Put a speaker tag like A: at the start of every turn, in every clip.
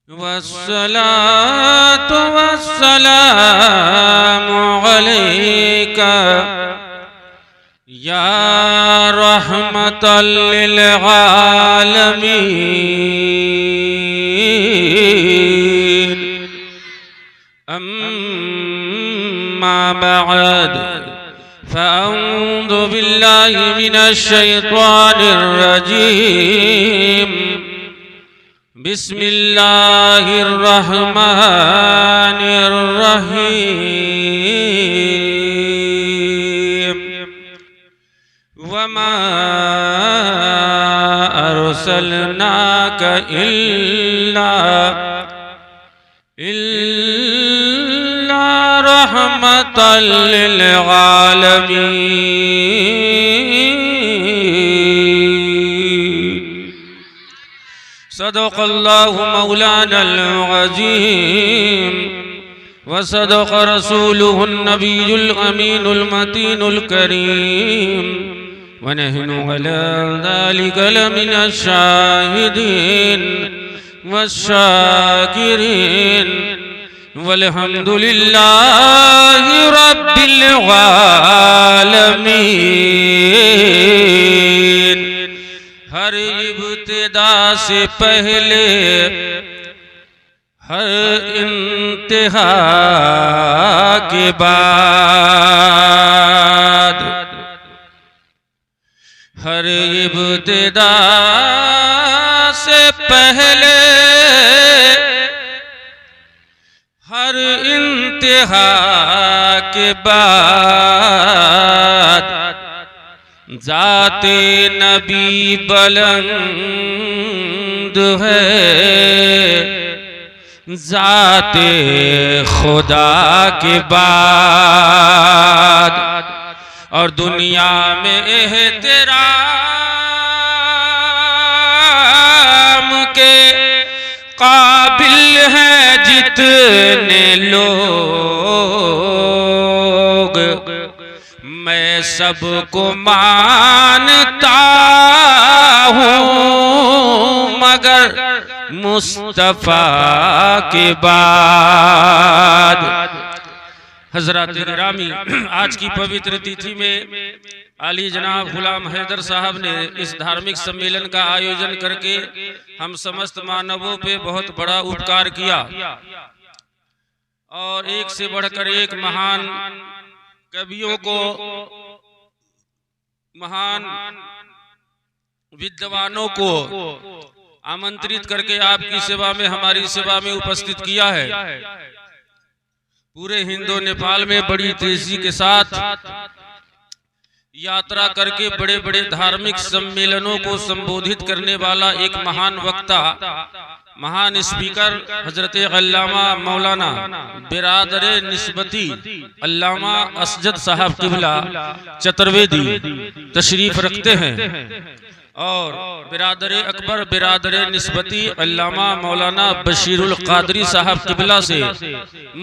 A: वस्सलातु वस्सलामु अलैका या रहमतल लिल आलमीन। अम्मा बअद फ़अऊज़ु बिल्लाहि मिनश शैतानिर रजीम। बिस्मिल्लाहिर रहमानिर रहीम। वमा अरसलनाका इल्ला रहमतल लिल आलमीन। सदक़ल्लाहु मौलानल अज़ीम व सदक़ रसूलुहुन नबियुल अमीनुल मतीनुल करीम व नहनु अला ज़ालिका लमिनश शाहिदीन वश्शाकिरीन वल्हम्दुलिल्लाहि रब्बिल आलमीन। हर इब्तिदा से पहले हर इंतहा के बाद, हर इब्तिदा से पहले हर इंतहा के बाद जाते नबी बुलंद है, जाते खुदा के बाद और दुनिया में एहतराम के काबिल हैं जितने लोग। मैं सबको मानता हूँ मगर मुस्तफा के बाद। हजरत गिरामी, आज की पवित्र तिथि में आली जनाब गुलाम हैदर साहब ने इस धार्मिक सम्मेलन का आयोजन करके हम समस्त मानवों पे बहुत बड़ा उपकार किया और एक से बढ़कर एक महान कवियों को, महान विद्वानों को आमंत्रित करके आपकी सेवा में, हमारी सेवा में उपस्थित किया है। पूरे हिंदो नेपाल में बड़ी तेजी के साथ यात्रा करके बड़े बड़े धार्मिक सम्मेलनों को संबोधित करने वाला एक महान वक्ता, महान स्पीकर हजरत अल्लामा मौलाना बिरादरे निस्बती अल्लामा असजद साहब किबला चतुर्वेदी तशरीफ रखते हैं और बिरादरे अकबर बिरादरे निस्बती अल्लामा मौलाना बशीरुल कादरी साहब किबला से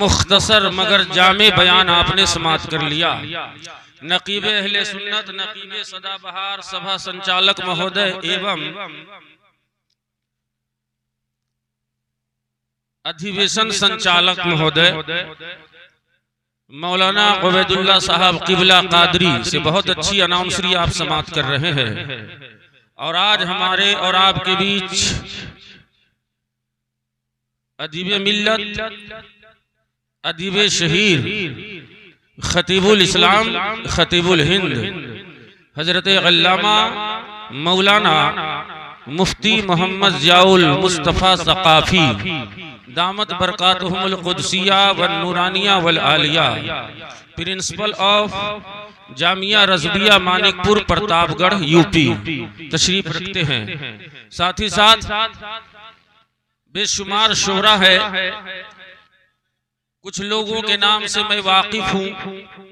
A: मुख्तसर मगर जामे बयान आपने समाप्त कर लिया। नकीब अहले सुन्नत, नकीब सदाबहार, सभा संचालक महोदय एवं अधिवेशन संचालक महोदय मौलाना उबैदुल्लाह साहब किबला कादरी से बहुत अच्छी अनाउंसरी आप समाप्त कर रहे हैं और आज हमारे और आपके बीच अदीब मिल्लत, अदीब शहीर, खतीबुल इस्लाम, खतीबुल हिंद हजरत अल्लामा मौलाना मुफ्ती मोहम्मद ज़ियाउल मुस्तफ़ा सक़ाफ़ी दामत बरकातुहुमुल क़ुद्सिया व नूरानिया वल Alia, principle of Jamia Razvia Manikpur Pratapgarh UP तशरीफ रखते हैं। साथ ही साथ बेशुमार शोहरा है, कुछ लोगों के नाम से मैं वाकिफ हूँ,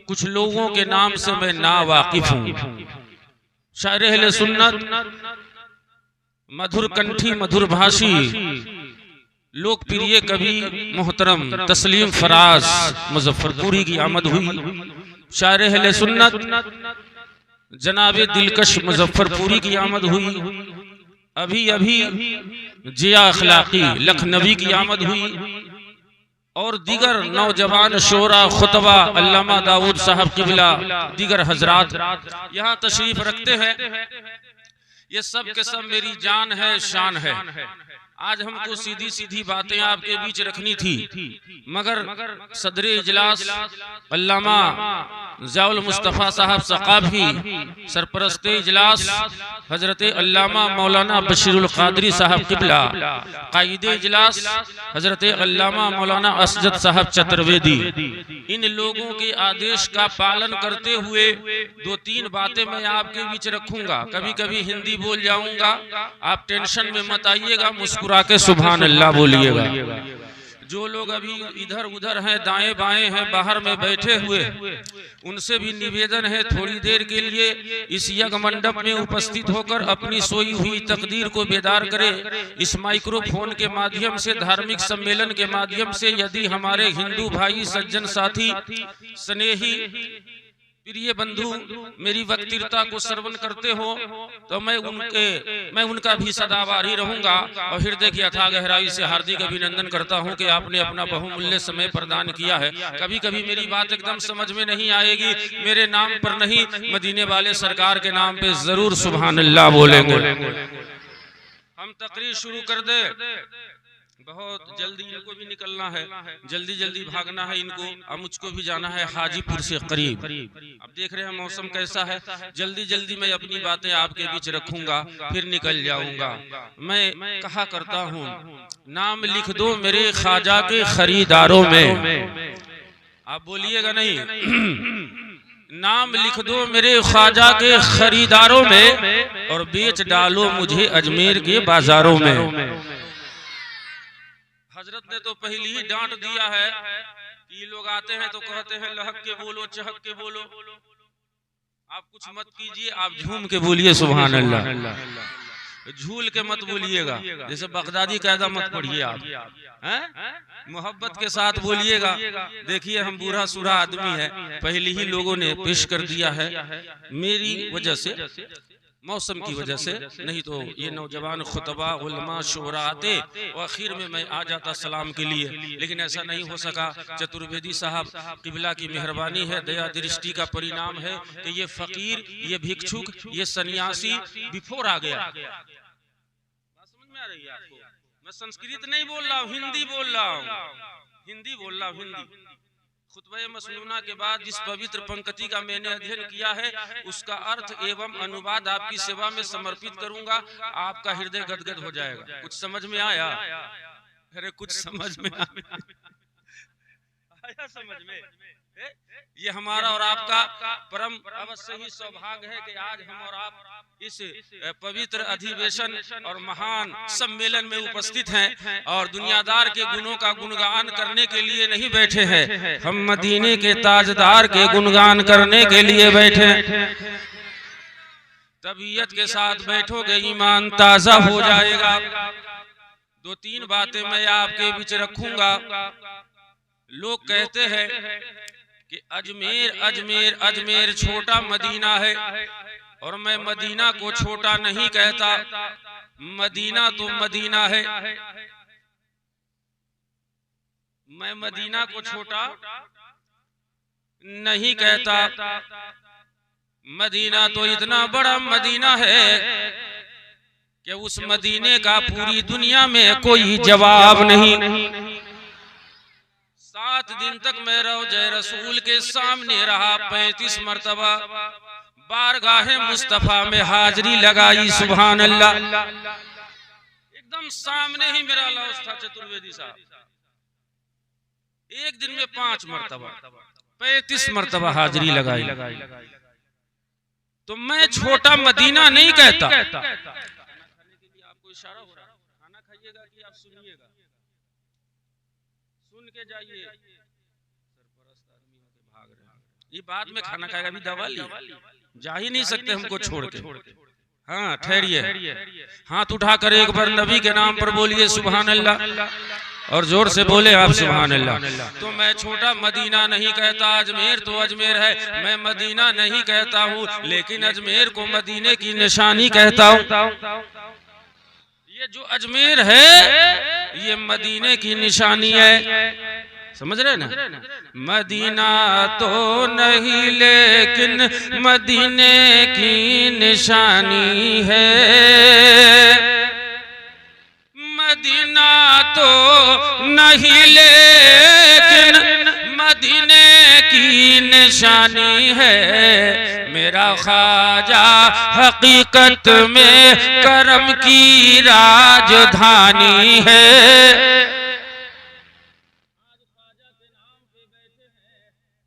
A: कुछ लोगों के नाम से मैं ना वाकिफ हूँ। शायर अहले सुन्नत, मधुर कंठी, मधुर भाषी, लोकप्रिय कवि मोहतरम तस्लीम फराज मुजफ्फरपुरी की आमद हुई। शायर अहले सुन्नत जनाबे दिलकश मुजफ्फरपुरी की आमद हुई। अभी अभी जिया अखलाकी लखनवी की आमद हुई और दीगर नौजवान शोरा खुतबा अल्लामा दाऊद साहब किबला दीगर हजरात यहाँ तशरीफ रखते हैं। ये सब के सब मेरी जान है, शान है। आज हमको सीधी सीधी बातें आपके बीच रखनी थी, मगर सदर इजलास अल्लामा ज़ियाउल मुस्तफ़ा साहब सक़ाफ़ी, सरपरस्त इजलास हजरत अल्लामा मौलाना बशीरुल क़ादरी साहब किबला, कायद इजलास हजरत अल्लामा मौलाना असजद साहब चतुर्वेदी, इन लोगों के आदेश का पालन करते हुए दो तीन बातें मैं आपके बीच रखूंगा। कभी कभी हिंदी बोल जाऊंगा, आप टेंशन में मत आइएगा, मुस्कुरा के सुभान अल्लाह बोलिएगा। जो लोग अभी इधर उधर हैं, दाएं बाएं हैं, बाहर में बैठे हुए, उनसे भी निवेदन है थोड़ी देर के लिए इस यज्ञ मंडप में उपस्थित होकर अपनी सोई हुई तकदीर को बेदार करें। इस माइक्रोफोन के माध्यम से, धार्मिक सम्मेलन के माध्यम से यदि हमारे हिंदू भाई, सज्जन साथी, स्नेही, प्रिय बंधु मेरी वक्तृता को श्रवण करते हो तो मैं उनका भी सदाबारी रहूंगा और हृदय की अथाह गहराई से हार्दिक अभिनंदन करता हूं कि आपने अपना बहुमूल्य समय प्रदान किया है। कभी कभी मेरी बात एकदम समझ में नहीं आएगी, मेरे नाम पर नहीं, मदीने वाले सरकार के नाम पे जरूर सुभान अल्लाह बोलेंगे। हम तकरीर शुरू कर दे, बहुत जल्दी इनको भी निकलना है, जल्दी जल्दी भागना है इनको, अब मुझको भी जाना है हाजीपुर से करीब। अब देख रहे हैं मौसम कैसा है, जल्दी जल्दी मैं अपनी बातें आपके बीच रखूंगा, फिर निकल जाऊंगा। मैं कहा करता हूँ, नाम लिख दो मेरे ख्वाजा के खरीदारों में। आप बोलिएगा नहीं? नाम लिख दो मेरे ख्वाजा के खरीदारों में और बेच डालो मुझे अजमेर के बाजारों में। हजरत ने तो पहले ही डांट दिया है कि लोग आते हैं तो कहते हैं लहक के बोलो, चहक के बोलो। आप कुछ मत कीजिए, आप झूम के बोलिए सुभान अल्लाह, झूल के मत बोलिएगा। जैसे बगदादी कायदा मत पढ़िए, आप मोहब्बत के साथ बोलिएगा। देखिए हम बूढ़ा सूढ़ा आदमी है, पहले ही लोगों ने पेश कर दिया है मेरी वजह से, मौसम की वजह से, नहीं तो ये नौजवान खुतबा उलमा शोरा आते और आखिर में मैं आ जाता सलाम के लिए, लेकिन ऐसा नहीं हो सका। चतुर्वेदी साहब किबला की मेहरबानी है, दया दृष्टि का परिणाम है कि ये फकीर, ये भिक्षुक, ये सन्यासी बिफोर आ गया। समझ में आ रही है आपको? मैं संस्कृत नहीं बोल रहा हूँ, हिंदी बोल रहा हूँ, हिंदी बोल रहा हूँ, हिंदी। खुतबा मसनूना के बाद जिस पवित्र पंक्ति का मैंने अध्ययन किया है उसका अर्थ एवं अनुवाद आपकी सेवा में समर्पित करूंगा। आपका हृदय गदगद हो जाएगा। कुछ समझ में आया? अरे कुछ समझ में आया? समझ में? ये हमारा और आपका परम अवश्य ही सौभाग्य है कि आज हम और आप इस पवित्र अधिवेशन और महान सम्मेलन में उपस्थित हैं और दुनियादार के गुणों का गुणगान करने के लिए नहीं बैठे हैं, हम मदीने के ताजदार के गुणगान करने के लिए बैठे। तबीयत के साथ बैठोगे ईमान ताजा हो जाएगा। दो तीन बातें मैं आपके बीच रखूंगा। लोग कहते हैं कि अजमेर अजमेर अजमेर छोटा मदीना है, और मैं मदीना को छोटा नहीं कहता, मदीना तो मदीना है। मैं मदीना को छोटा नहीं कहता, मदीना तो इतना बड़ा मदीना है कि उस मदीने का पूरी दुनिया में कोई जवाब नहीं। 7 दिन तक मैं रोज़े रसूल के सामने रहा, 35 मरतबा बारगाहे मुस्तफा में हाजिरी लगाई। सुभान अल्लाह, एकदम सामने ही मेरा लौस था चतुर्वेदी साहब। एक दिन में 5 मरतबा 35 मरतबा हाजिरी लगाई। तो मैं छोटा मदीना नहीं कहता। आपको इशारा हो रहा है, खाना खाइएगा कि आप सुनिएगा? सुन के जाइए। सरपरस्त आदमी होके भाग रहे हैं। ये बाद में खाना खाएगा, अभी दवा ली, जा ही नहीं सकते हमको छोड़ के। हाँ ठहरिए, हाथ उठाकर एक बार नबी के नाम पर बोलिए सुभान अल्लाह, और जोर से बोले आप सुभान अल्लाह। तो मैं छोटा मदीना नहीं कहता, अजमेर तो अजमेर है। मैं मदीना नहीं कहता हूँ, लेकिन अजमेर को मदीने की निशानी कहता हूँ। ये जो अजमेर है ये मदीने की निशानी है, समझ रहे ना। मदीना तो नहीं लेकिन मदीने की निशानी है, मदीना तो नहीं लेकिन मदीने की निशानी है। मेरा ख्वाजा हकीकत में करम की राजधानी है।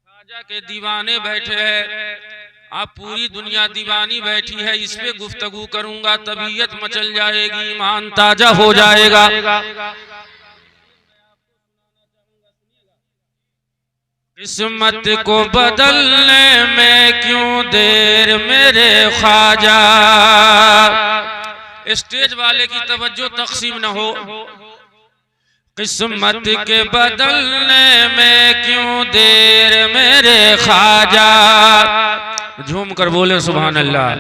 A: ख्वाजा के दीवाने बैठे हैं, आप पूरी दुनिया दीवानी बैठी है, इस पे गुफ्तगू करूंगा तबीयत मचल जाएगी, ईमान ताजा हो जाएगा। किस्मत को बदलने में क्यों देर मेरे ख्वाजा। स्टेज वाले की तवज्जो तकसीम न हो। किस्मत के बदलने में क्यों देर मेरे ख्वाजा। झूम कर बोले सुभान अल्लाह।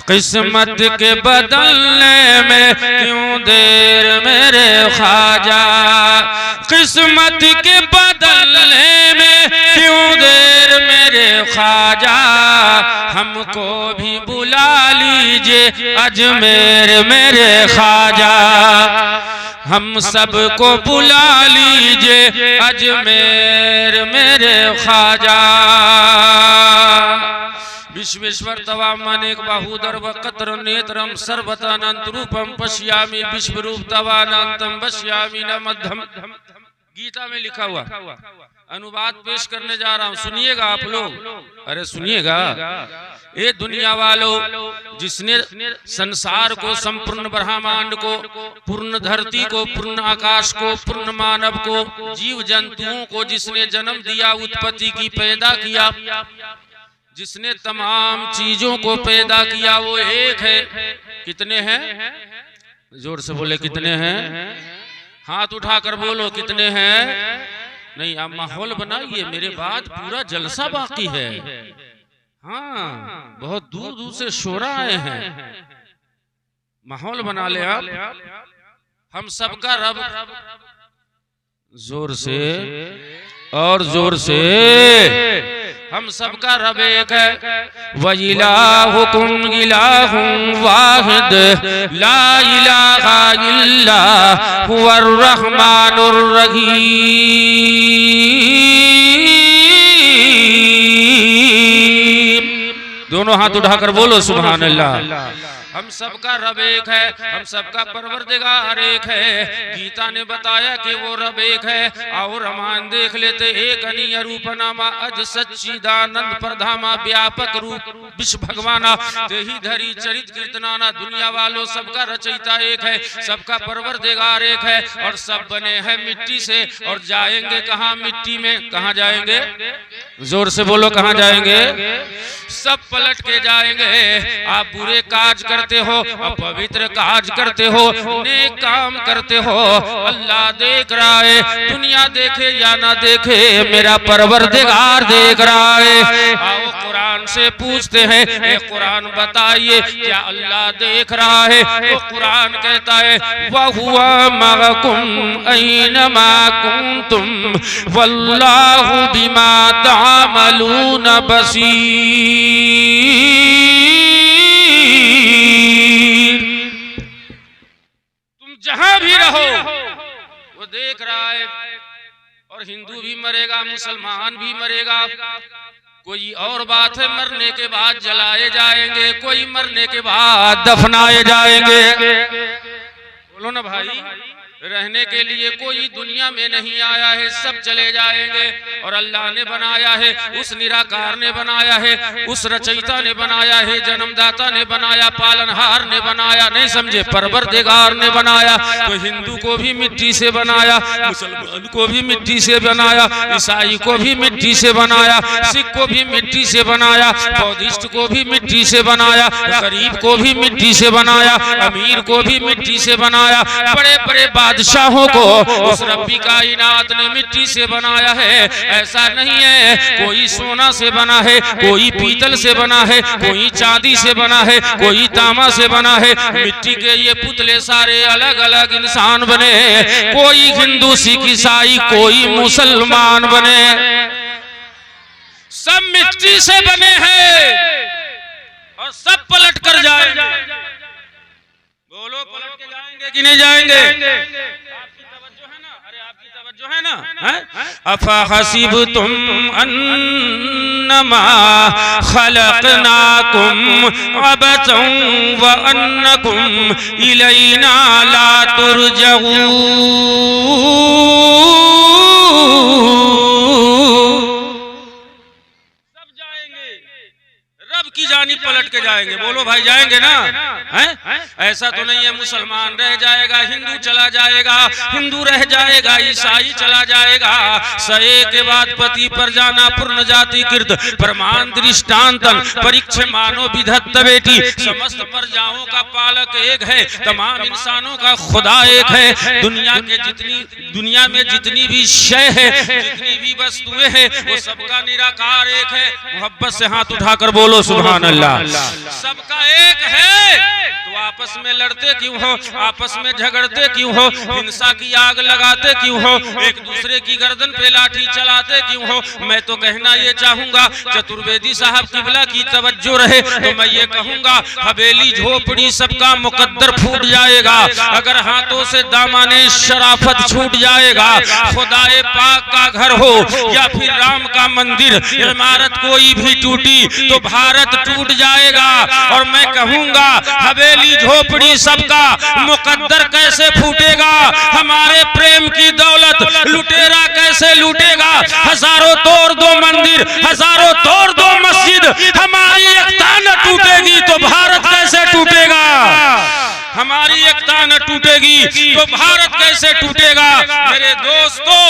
A: किस्मत के बदलने में क्यों देर मेरे ख्वाजा। किस्मत के बदलने में क्यों देर मेरे ख्वाजा। हमको भी बुला लीजिए अजमेर मेरे ख्वाजा। हम सबको बुला लीजिए अजमेर मेरे ख्वाजा। विश्वेश्वर तवामनेक बाहुदर वकत्र नेत्रम सर्वतानंत रूपम पश्यामि विश्वरूप तवानंतम पश्यामि न मध्यम। गीता में लिखा हुआ अनुवाद पेश करने जा रहा हूँ, सुनिएगा आप लोग। अरे सुनिएगा। ये दुनिया वालों, जिसने संसार को, संपूर्ण ब्रह्मांड को, पूर्ण धरती को, पूर्ण आकाश को, पूर्ण मानव को, जीव जंतुओं को जिसने जन्म दिया, उत्पत्ति की पैदा किया, जिसने तमाम चीजों को पैदा किया, वो एक है। कितने हैं? जोर से बोले कितने हैं? हाथ उठाकर बोलो कितने हैं? नहीं, आप माहौल बनाइए, मेरे बाद पूरा जलसा बाकी है। हाँ, बहुत दूर दूर से शोरा आए हैं, माहौल बना ले आप। हम सबका रब, जोर से और जोर से, हम सबका रब एक है। वइलाहुकुम इलाहुम वाहिद ला इलाहा इल्ला हुवर रहमानुर रहीम। दोनों हाथ उठाकर बोलो सुभान अल्लाह। हम सबका रब एक है, हम सबका परवरदिगार एक है। गीता ने बताया कि वो रब एक है। और रमान देख लेते। एक अनीय रूप नामा अज सच्चिदानंद प्रधामा व्यापक रूप विश्व भगवाना तेही धरी चरित कीर्तनाना। दुनिया वालों, सबका रचयिता एक है, सबका परवरदिगार एक है, और सब बने हैं मिट्टी से। और जाएंगे कहाँ? मिट्टी में। कहाँ जाएंगे? जोर से बोलो कहाँ जाएंगे? सब पलट के जाएंगे। आप बुरे काज करते हो, अपवित्र काज करते हो, नेक काम करते हो, अल्लाह देख रहा है। दुनिया देखे या ना देखे, मेरा परवरदिगार देख रहा है। आओ कुरान से पूछते हैं, ए कुरान बताइए क्या अल्लाह देख रहा है? तो कुरान कहता है वहुवा मअकुम ऐनमा कुंतुम वल्लाहु बिमा तामलून बसीर। तुम जहां भी रहो वो देख रहा है। और हिंदू भी मरेगा, मुसलमान भी मरेगा। कोई और बात है, मरने के बाद जलाए जाएंगे, कोई मरने के बाद दफनाए जाएंगे। बोलो ना भाई। रहने के लिए कोई दुनिया में नहीं आया है, सब चले जाएंगे। और अल्लाह ने बनाया है, उस निराकार ने बनाया है, उस रचयिता ने बनाया है, जन्मदाता ने बनाया, पालनहार ने बनाया। नहीं समझे? परवरदिगार ने बनाया। तो हिंदू को भी मिट्टी से बनाया, मुसलमान को भी मिट्टी से बनाया, ईसाई को भी मिट्टी से बनाया, सिख को भी मिट्टी से बनाया, बौद्धिस्ट को भी मिट्टी से बनाया, गरीब को भी मिट्टी से बनाया, अमीर को भी मिट्टी से बनाया, बड़े बड़े बादशाहों को उस रब्बी कायनात ने मिट्टी से बनाया है। ऐसा नहीं है कोई सोना से बना है, कोई पीतल से बना है, कोई चांदी से बना है, कोई तांबा से बना है। मिट्टी के ये पुतले सारे अलग अलग इंसान बने, कोई हिंदू सिख ईसाई कोई मुसलमान बने, सब मिट्टी से बने हैं और सब पलट कर जाएंगे। बोलो पलट के जाएंगे कि नहीं जाएंगे? आपकी तवज्जो है ना? अरे आपकी तवज्जो है ना? अफा हसीबतुम अन्नमा खलकनाकुम अबतन व अन्नकुम इलैना ला तुरजऊन। की जानी पलट के जाएंगे। बोलो भाई जाएंगे ना? हैं? ऐसा तो नहीं है मुसलमान रह जाएगा, हिंदू चला जाएगा, हिंदू रह जाएगा, ईसाई चला जाएगा। सए के बाद पति पर जाना पूर्ण जाति कृत प्रमाण दृष्टांतन परीक्ष मानो विधत्त बेटी। समस्त प्रजाओं का पालक एक है, तमाम इंसानों का खुदा एक है। दुनिया में जितनी भी शय है, जितनी भी वस्तुएं हैं, वो सबका निराकार एक है। मोहब्बत से हाथ उठाकर बोलो सुभान अल्लाह। सबका एक है, तो आपस में लड़ते क्यों हो, आपस में झगड़ते क्यों हो, हिंसा की आग लगाते क्यों हो, एक दूसरे की गर्दन पे लाठी चलाते क्यों हो? मैं तो कहना ये चाहूंगा, चतुर्वेदी साहब किबला की तवज्जो रहे तो मैं ये कहूंगा, हवेली झोपड़ी सबका मुकद्दर फूट जाएगा अगर हाथों से दामाने शराफत छूट जाएगा। खुदाए पाक का घर हो या फिर राम का मंदिर, इमारत कोई भी टूटी तो भारत टूट जाएगा। और मैं कहूंगा हवेली झोपड़ी सबका मुकद्दर कैसे फूटेगा? हमारे प्रेम की दौलत लुटेरा कैसे लूटेगा? हजारों तोड़ दो मंदिर, हजारों तोड़ दो मस्जिद, हमारी एकता न टूटेगी तो भारत कैसे टूटेगा? हमारी एकता न टूटेगी तो भारत कैसे टूटेगा? मेरे दोस्तों,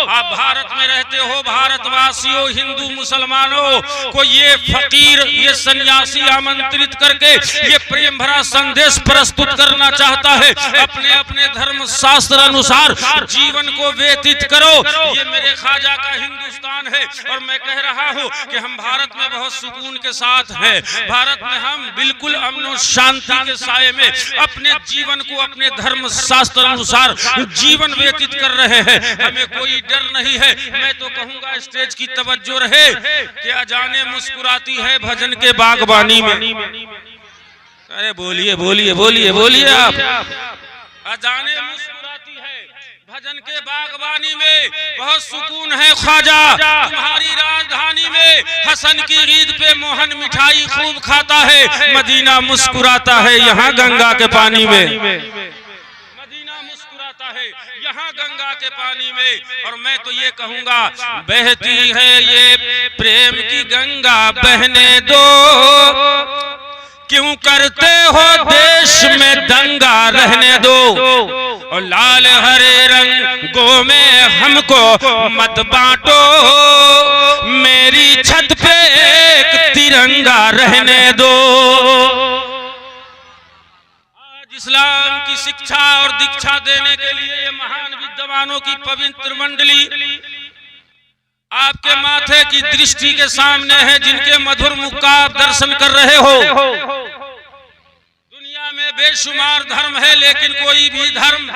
A: आप भारत में रहते हो, भारतवासियों, हिंदू मुसलमानों को ये फकीर, ये सन्यासी आमंत्रित करके ये प्रेम भरा संदेश प्रस्तुत करना चाहता है, अपने अपने धर्म शास्त्र अनुसार जीवन को व्यतीत करो। ये मेरे ख्वाजा का हिंदुस्तान है और मैं कह रहा हूँ कि हम भारत में बहुत सुकून के साथ हैं। भारत में हम बिल्कुल अमन और शांति के साये में अपने जीवन को अपने धर्म शास्त्र अनुसार जीवन व्यतीत कर रहे हैं। हमें कोई डर नहीं है। मैं तो कहूंगा स्टेज की तवज्जो रहे, क्या जाने मुस्कुराती है भजन के बागबानी में। अरे बोलिए बोलिए बोलिए बोलिए आप। अजाने मुस्कुराती है भजन के बागबानी में, बहुत सुकून है ख्वाजा तुम्हारी राजधानी में। हसन की ईद पे मोहन मिठाई खूब खाता है, मदीना मुस्कुराता है यहाँ गंगा के पानी में। मदीना मुस्कुराता है यहाँ गंगा के पानी में। और मैं तो ये कहूँगा, बहती है ये प्रेम की गंगा बहने दो, क्यों करते हो देश में दंगा रहने दो। और लाल हरे रंगों में हमको मत बांटो, मेरी छत पे एक तिरंगा रहने दो। आज इस्लाम की शिक्षा और दीक्षा देने के लिए ये महान विद्वानों की पवित्र मंडली आपके माथे की दृष्टि के सामने है, जिनके मधुर मुख का आप दर्शन कर रहे हो। दुनिया में बेशुमार धर्म है, लेकिन कोई भी धर्म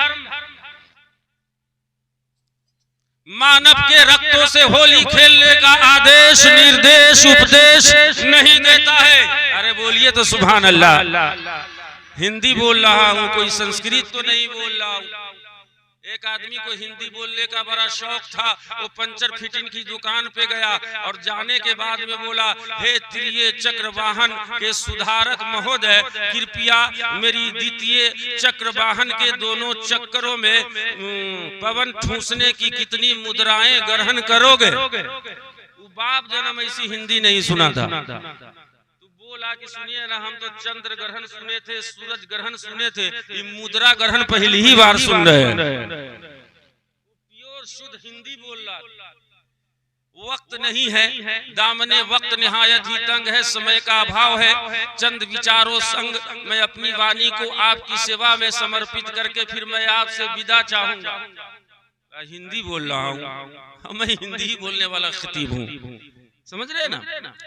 A: मानव के रक्तों से होली खेलने का आदेश, निर्देश, उपदेश नहीं देता है। अरे बोलिए तो सुभान अल्लाह। हिंदी बोल रहा हूँ, कोई संस्कृत तो नहीं बोल रहा हूँ। एक आदमी को हिंदी बोलने का बड़ा शौक था। वो पंचर फिटिंग की दुकान पे गया और जाने के बाद में बोला, हे तृतीय चक्रवाहन के सुधारक महोदय, कृपया मेरी द्वितीय चक्रवाहन के दोनों चक्करों में पवन ठूसने की कितनी मुद्राएं ग्रहण करोगे? वो बाप जन्म ऐसी हिंदी नहीं सुना था। बोला कि सुनिए ना, हम तो चंद्र ग्रहण सुने थे, सूरज ग्रहण सुने थे, ये मुद्रा ग्रहण पहली ही बार सुन रहे हैं। प्योर शुद्ध हिंदी बोल रहा। वक्त नहीं है, दामने वक्त निहायत ही तंग है, समय का अभाव है, चंद विचारों संग मैं अपनी वाणी को आपकी सेवा में समर्पित करके फिर मैं आपसे विदा चाहूंगा। हिंदी बोल रहा हूँ, मैं हिंदी ही बोलने वाला खतीब हूँ, समझ रहे ना,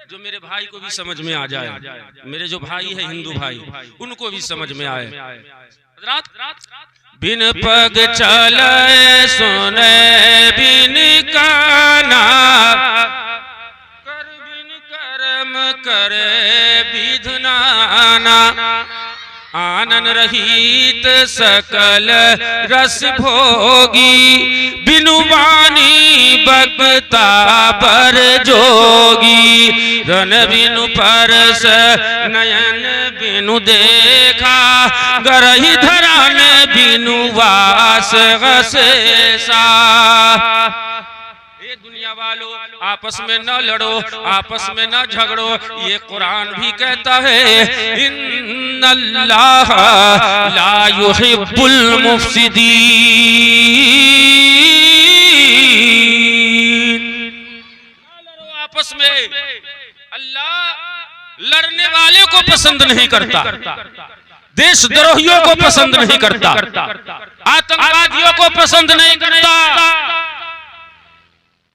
A: जो मेरे भाई को भी समझ में आ जाए, मेरे जो भाई है हिंदू भाई उनको भी समझ में आए। बिन पग चले सुने बिन काना, कर बिन कर्म करे विधनाना, आनन रहित सकल रस भोगी, बिनु वाणी बक्ता बर जोगी, रन बिनु परस नयन बिनु देखा, गरहि धरान बिनु वास गसेसा। दुनिया वालों आपस में न लड़ो, आपस में न झगड़ो, ये कुरान भी कहता है इन्नल्लाह ला युहिब्बुल मुफसिदीन। आपस में अल्लाह लड़ने वाले को पसंद नहीं करता, देशद्रोहियों को पसंद नहीं करता, आतंकवादियों को पसंद नहीं करता।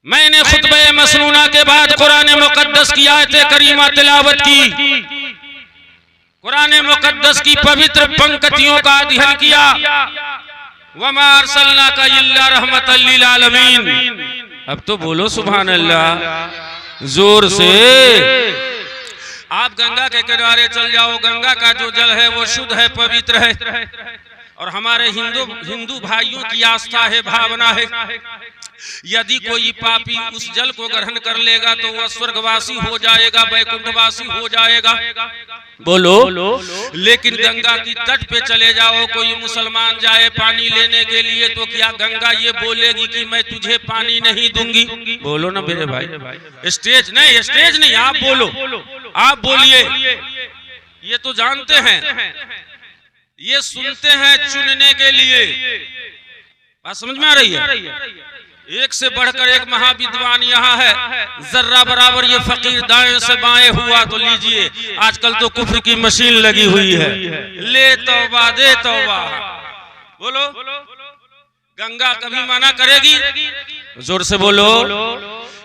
A: मैंने खुतबे मसनूना के बाद कुरान मुकद्दस की आयत करीमा तिलावत की, कुरान मुकद्दस की पवित्र पंक्तियों का अध्ययन किया। वमा अरसलनाका इल्ला रहमतल लिल आलमीन। अब तो बोलो सुभान अल्लाह जोर से। आप गंगा के किनारे चल जाओ, गंगा का जो जल है वो शुद्ध है, पवित्र है, और हमारे हिंदू भाइयों की आस्था है, भावना है, यदि कोई पापी उस जल को ग्रहण कर लेगा तो वह स्वर्गवासी हो जाएगा, वैकुंठवासी हो जाएगा। बोलो। लेकिन गंगा की तट पे चले जाओ, कोई मुसलमान जाए पानी लेने के लिए, तो क्या गंगा ये बोलेगी कि मैं तुझे पानी नहीं दूंगी? बोलो ना मेरे भाई। स्टेज नहीं, आप बोलो, आप बोलिए। ये तो जानते हैं, ये सुनते हैं चुनने के लिए। बात समझ में आ रही है? एक से बढ़कर एक महाविद्वान यहाँ है, जर्रा बराबर ये फकीर दाएं से बाएं हुआ तो लीजिए। आजकल तो कुफ्र की मशीन लगी हुई है, ले तौबा दे तौबा। बोलो, गंगा कभी मना करेगी? जोर से बोलो।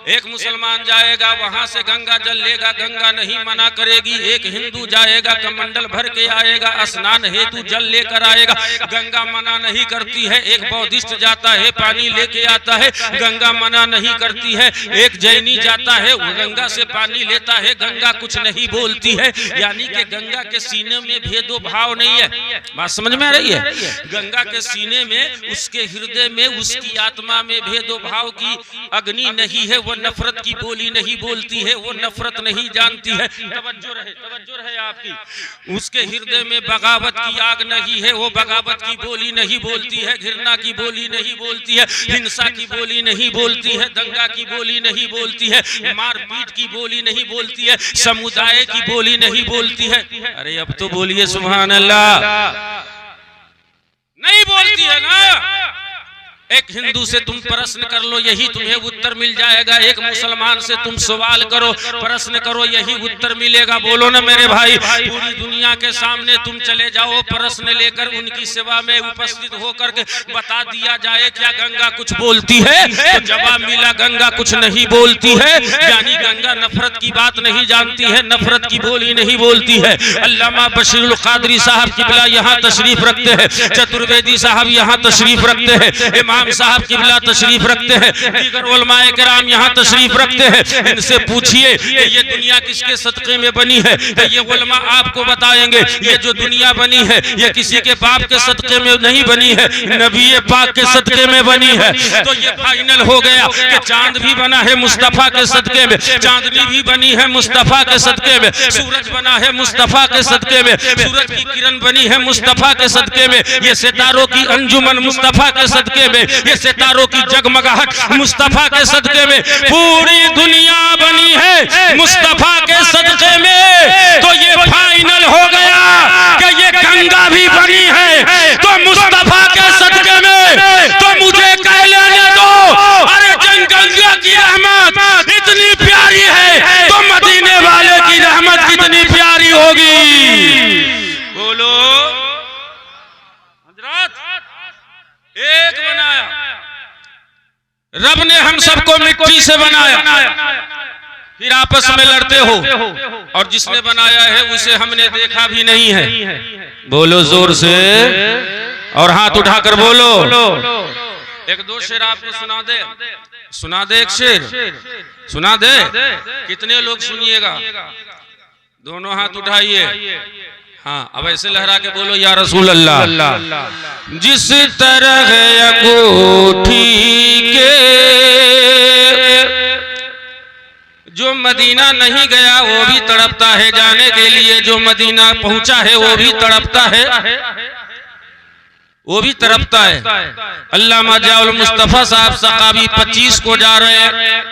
A: एक मुसलमान जाएगा वहां से गंगा जल लेगा, गंगा नहीं मना करेगी। एक हिंदू जाएगा कमंडल भर के आएगा, स्नान हेतु जल लेकर आएगा, गंगा मना नहीं करती है। एक बौद्धिस्ट जाता है पानी लेके आता है, गंगा मना नहीं करती है। एक जैनी जाता है वो गंगा से पानी लेता है, गंगा कुछ नहीं बोलती है। यानी कि गंगा के सीने में भेदो भाव नहीं है। बात समझ में आ रही है? गंगा के सीने में, उसके हृदय में, उसकी आत्मा में भेदो भाव की अग्नि नहीं है। वो नफरत की बोली नहीं बोलती है, वो नफरत नहीं जानती है। तवज्जो रहे आपकी। उसके हृदय में बगावत की आग नहीं है, वो बगावत की बोली नहीं बोलती है, घृणा की बोली नहीं बोलती है, हिंसा की बोली नहीं बोलती है, दंगा की बोली नहीं बोलती है, मारपीट की बोली नहीं बोलती है, समुदाय की बोली नहीं बोलती है। अरे अब तो बोलिए सुभान अल्लाह। नहीं बोलती है ना। एक हिंदू से तुम प्रश्न कर लो, यही तुम्हें उत्तर मिल जाएगा। एक मुसलमान से तुम सवाल करो, प्रश्न करो, यही उत्तर मिलेगा। बोलो ना मेरे भाई। पूरी दुनिया के सामने तुम चले जाओ, प्रश्न लेकर उनकी सेवा में उपस्थित होकर के बता दिया जाए क्या गंगा कुछ बोलती है? तो जवाब मिला गंगा कुछ नहीं बोलती है। यानी गंगा नफरत की बात नहीं जानती है, नफरत की बोली नहीं बोलती है। अल्लामा बशीरुल कादरी साहब किबला यहाँ तशरीफ रखते हैं, चतुर्वेदी साहब यहाँ तशरीफ रखते हैं, इमाम साहब किबला तशरीफ रखते हैं, दीगर उलमाए किराम यहाँ तशरीफ रखते हैं। इनसे पूछिए कि ये दुनिया किसके सदक़े में बनी है? तो ये उलमा आपको बताएंगे ये जो दुनिया बनी है ये किसी के बाप के सदक़े में नहीं बनी है, नबी पाक के सदक़े में बनी है। तो ये फाइनल हो गया कि चांद भी बना है मुस्तफ़ा के सदक़े में, चांदनी भी बनी है मुस्तफ़ा के सदक़े में, सूरज बना है मुस्तफ़ा के सदक़े में, सूरज की किरण बनी है मुस्तफ़ा के सदक़े में, ये सितारों की अंजुमन मुस्तफ़ा के सदक़े में, ये सितारों की जगमगाहट मुस्तफा के सदके में, पूरी दुनिया बनी है मुस्तफा के सदके में। तो ये फाइनल हो गया कि ये गंगा भी बनी है तो मुस्तफा के सदके में। तो मुझे कह लेने दो, अरे गंगा की रहमत रब ने हम सबको मिट्टी से बनाया, फिर आपस में लड़ते हो, और जिसने बनाया है उसे हमने देखा भी नहीं है। बोलो जोर से और हाथ उठाकर बोलो। एक दो शेर आपको सुना दे एक शेर सुना दे। कितने लोग सुनिएगा? दोनों हाथ उठाइए। हाँ, अब ऐसे लहरा के बोलो या रसूल अल्लाह। जिस तरह अंगूठी के जो मदीना नहीं गया वो भी तड़पता है जाने के लिए, जो मदीना पहुंचा है वो भी तड़पता है, वो भी तड़पता है। अल्लामा जाउल मुस्तफा साहब सकाबी 25 को जा रहे हैं।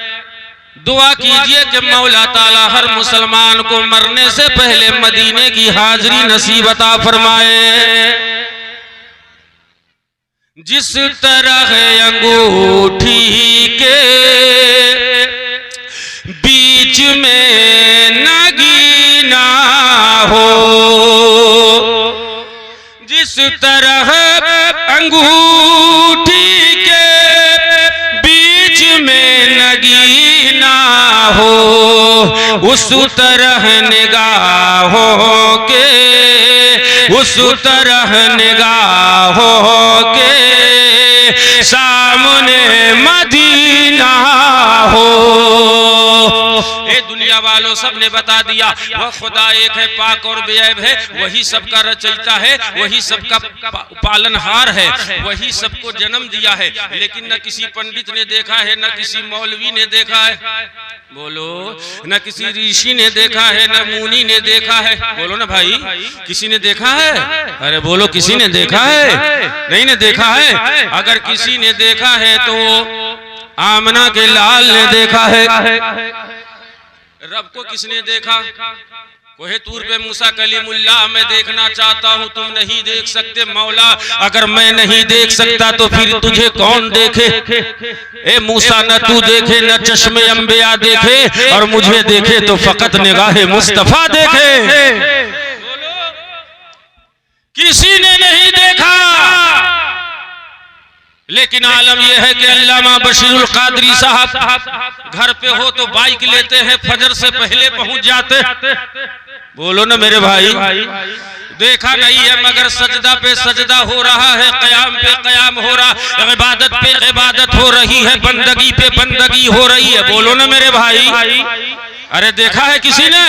A: दुआ कीजिए कि मौला ताला हर मुसलमान को मरने से पहले मदीने की हाजिरी नसीब अता फरमाए। जिस तरह अंगूठी के बीच में नगीना हो, जिस तरह अंगूठी के बीच में नगीना हो, उस तरह निगाहों के, उस तरह निगाहों के सामने मदीना हो। दुनिया वालों सब ने बता दिया वह खुदा एक है, पाक और बेअब है, वही सबका रचयिता है, वही सबका पालनहार है, वही सबको जन्म दिया है। लेकिन न किसी पंडित ने देखा है, न किसी मौलवी ने देखा है, बोलो, न किसी ऋषि ने देखा है, न मुनि ने देखा है। बोलो ना भाई, किसी ने देखा है? अरे बोलो, किसी ने देखा है? नहीं ने देखा है। अगर किसी ने देखा है तो आमना के लाल ने देखा है। रब को किसने देखा? कोहे तूर पे मूसा कलीमुल्लाह मैं देखना चाहता हूँ, तुम नहीं देख सकते। मौला अगर मैं नहीं देख सकता तो फिर तुझे कौन देखे? ए मूसा, न तू देखे, न चश्मे अंबिया देखे, और मुझे देखे तो फकत निगाहे मुस्तफा देखे। किसी ने नहीं देखा, लेकिन आलम यह है कि अल्लामा बशीरुल कादरी साहब घर पे हो तो बाइक लेते हैं, फजर से पहले पहुंच जाते। बोलो ना मेरे भाई, देखा नहीं है मगर सजदा पे सजदा हो रहा है, कयाम पे कयाम हो रहा, इबादत पे इबादत हो रही है, बंदगी पे बंदगी हो रही है। बोलो ना मेरे भाई, अरे देखा है किसी ने?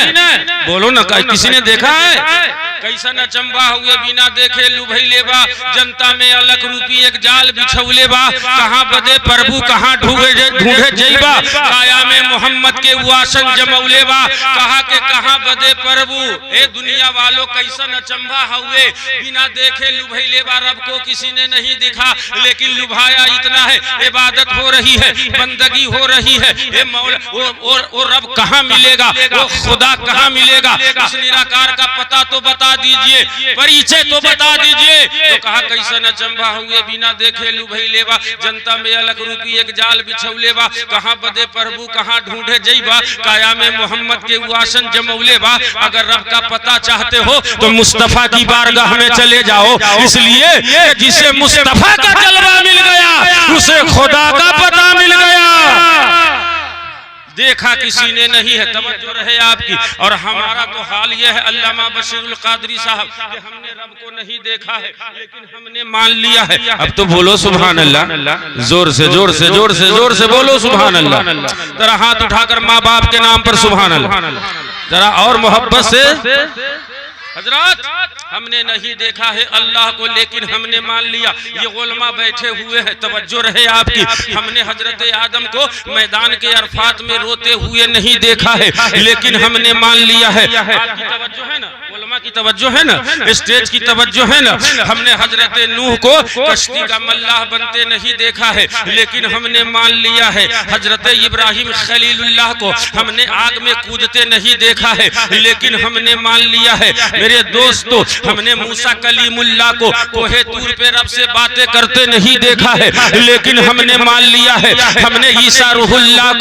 A: बोलो ना, किसी ने देखा है? कैसा न चंबा हुए बिना देखे लुभई लेबा, जनता में अलग रूपी एक जाल बिछौले बा, कहाँ बदे प्रभु कहाँ ढूंढे जईबा, काया में मोहम्मद के उआसन जमौले बा, कहा के कहाँ बदे प्रभु। ए दुनिया वालों, कैसा न चंबा हुए बिना देखे लुभई लेबा, रब को किसी ने नहीं दिखा, लेकिन लुभाया इतना है, इबादत हो रही है, बंदगी हो रही है। ए मौला, वो रब कहाँ मिलेगा, वो खुदा कहाँ मिलेगा? इस निराकार का पता तो बता दीजिए, परिचय तो बता दीजिए। तो कहा कैसा न चंबा हुए बिना देखे लुभई लेबा, जनता में अलग रूपी एक जाल बिछौले बा, कहाँ बदे प्रभु कहाँ ढूंढे जईबा, काया में मोहम्मद के उआसन जमौले बा। अगर रब का पता चाहते हो तो मुस्तफा की बारगाह में चले जाओ, इसलिए जिसे मुस्तफा का जलवा मिल गया उसे खुदा का पता मिल गया। देखा किसी ने नहीं है, तवज्जो रहे आपकी। और हमारा तो हाल यह है अल्लामा बशीरुल कादरी साहब कि हमने रब को नहीं देखा है, लेकिन हमने मान लिया है। अब तो बोलो सुभान अल्लाह, जोर से जोर से जोर से जोर से बोलो सुभान अल्लाह। जरा हाथ उठाकर माँ बाप के नाम पर सुभान अल्लाह, जरा और मोहब्बत से। हजरत, हमने नहीं देखा है अल्लाह को, लेकिन हमने मान लिया। ये उलमा बैठे हुए हैं, तवज्जो रहे आपकी। हमने हजरत आदम को मैदान के अरफात में रोते हुए नहीं देखा है, लेकिन हमने मान लिया है। आपकी तवज्जो है ना, उलमा की तवज्जो है ना, स्टेज की तवज्जो है ना। हमने हजरत नूह को कश्ती का मल्लाह बनते नहीं देखा है, लेकिन हमने मान लिया है। हजरत इब्राहिम खलीलुल्लाह को हमने आग में कूदते नहीं देखा है, लेकिन हमने मान लिया है। मेरे दोस्तों, हमने मूसा कलीमुल्लाह को कोहे तूर पे रब से बातें करते नहीं देखा है, लेकिन हमने मान लिया है। हमने ईसा रूहुल्लाह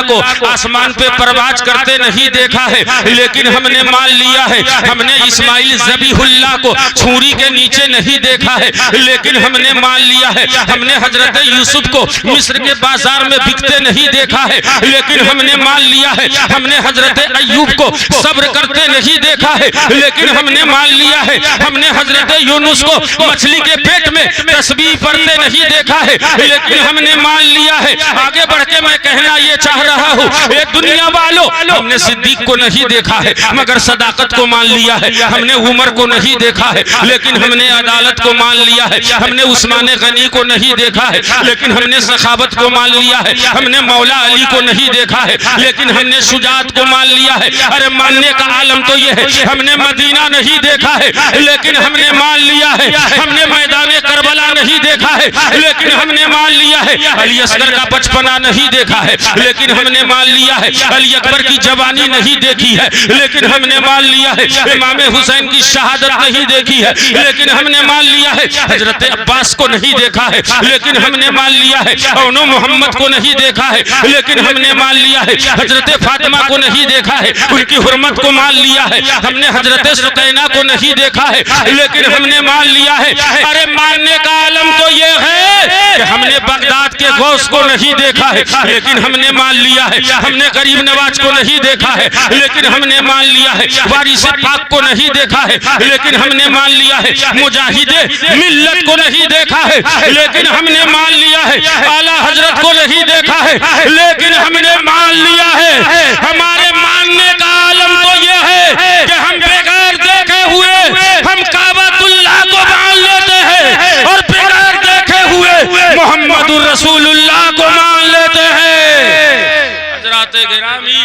A: को आसमान पे परवाज करते नहीं देखा है, लेकिन हमने मान लिया है, हमने इस्माइल ज़बीहुल्लाह को छुरी के नीचे नहीं देखा है, लेकिन हमने मान लिया है। हमने हजरत यूसुफ को मिस्र के बाजार में बिकते नहीं देखा है, लेकिन हमने मान लिया है। हमने हजरत अय्यूब को सब्र करते नहीं देखा है, लेकिन हमने मान लिया है। हमने हजरत यूनुस को मछली के पेट में तस्बीह पढ़ते नहीं देखा है, लेकिन हमने मान लिया है। आगे बढ़ के मैं कहना ये चाह रहा हूँ, ये दुनिया वालों, हमने सिद्दीक को नहीं देखा है मगर सदाकत को मान लिया है। हमने उमर को नहीं देखा है, लेकिन हमने अदालत को मान लिया है। हमने उस्मान गनी को नहीं देखा है, लेकिन हमने सखावत को मान लिया है। हमने मौला अली को नहीं देखा है, लेकिन हमने शुजात को मान लिया है। अरे मानने का आलम तो ये है, हमने मदीना नहीं देखा है, लेकिन हमने मान लिया है। हमने मैदान करबला नहीं देखा है, लेकिन हमने मान लिया है। अली असगर का बचपना नहीं देखा है, लेकिन हमने मान लिया है। अली अकबर की जवानी नहीं देखी है, लेकिन हमने मान लिया है। इमाम हुसैन की शहादत नहीं देखी है, लेकिन हमने मान लिया है। हजरत अब्बास को नहीं देखा है, लेकिन हमने मान लिया है। औनो मोहम्मद को नहीं देखा है, लेकिन हमने मान लिया है। हजरत फातिमा को नहीं देखा है, उनकी हुर्मत को मान लिया है। हमने हजरत सुकैना को नहीं देखा है, लेकिन हमने मान लिया है। अरे मानने का आलम तो ये है कि हमने बगदाद के गौस को नहीं देखा है, लेकिन हमने मान लिया है। हमने गरीब नवाज को नहीं देखा है, लेकिन हमने मान लिया है। वारिस पाक को नहीं देखा है, लेकिन हमने मान लिया है। मुजाहिदे मिल्लत को नहीं देखा है, लेकिन हमने मान लिया है। आला हजरत को नहीं देखा है, लेकिन हमने मान लिया है। हमारे मानने का आलम तो ये है कि हम बेगैर देखे हुए हम काबतुल्लाह को मान लेते हैं, और बेगैर देखे हुए मोहम्मदुर रसूलुल्लाह को मान लेते हैं। हजरात गिरामी,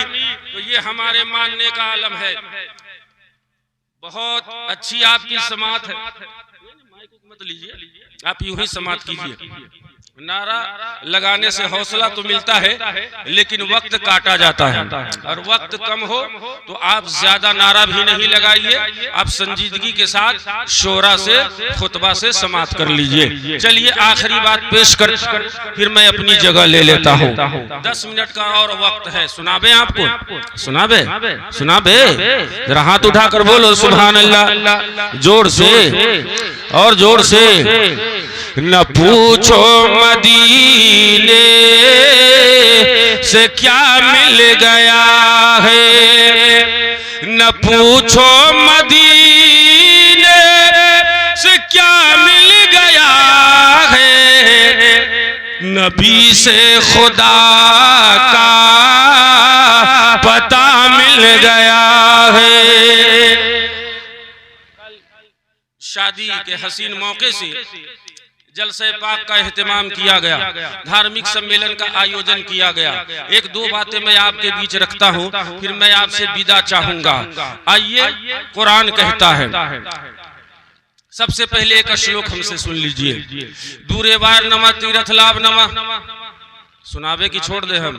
A: तो ये हमारे मानने का आलम है। बहुत अच्छी आपकी समात है, मत लीजिए, आप यूं ही समात कीजिए। नारा लगाने से हौसला तो मिलता है, लेकिन वक्त काटा जाता है, और वक्त कम हो तो आप ज्यादा नारा भी नहीं लगाइए। आप संजीदगी के साथ शोरा से खुतबा से समात कर लीजिए। चलिए आखिरी बात पेश कर, फिर मैं अपनी जगह ले लेता हूँ। 10 मिनट का और वक्त है। सुनाबे आपको, सुनाबे सुनाबे, जरा हाथ उठाकर बोलो सुभान अल्लाह, जोर से और जोर से। न पूछो मदीने से क्या मिल गया है, न पूछो मदीने से क्या मिल गया है, नबी से खुदा का पता मिल गया है। शादी के हसीन मौके से जलसे पाक का एहतमाम किया गया, धार्मिक सम्मेलन का आयोजन किया गया। एक दो बातें मैं आपके बीच रखता हूँ, फिर मैं आपसे विदा चाहूंगा। आइए, कुरान कहता है, सबसे पहले एक श्लोक हमसे सुन लीजिए। दूरे वार नमा तीरथ लाभ नमा, सुनावे की छोड़ दे हम।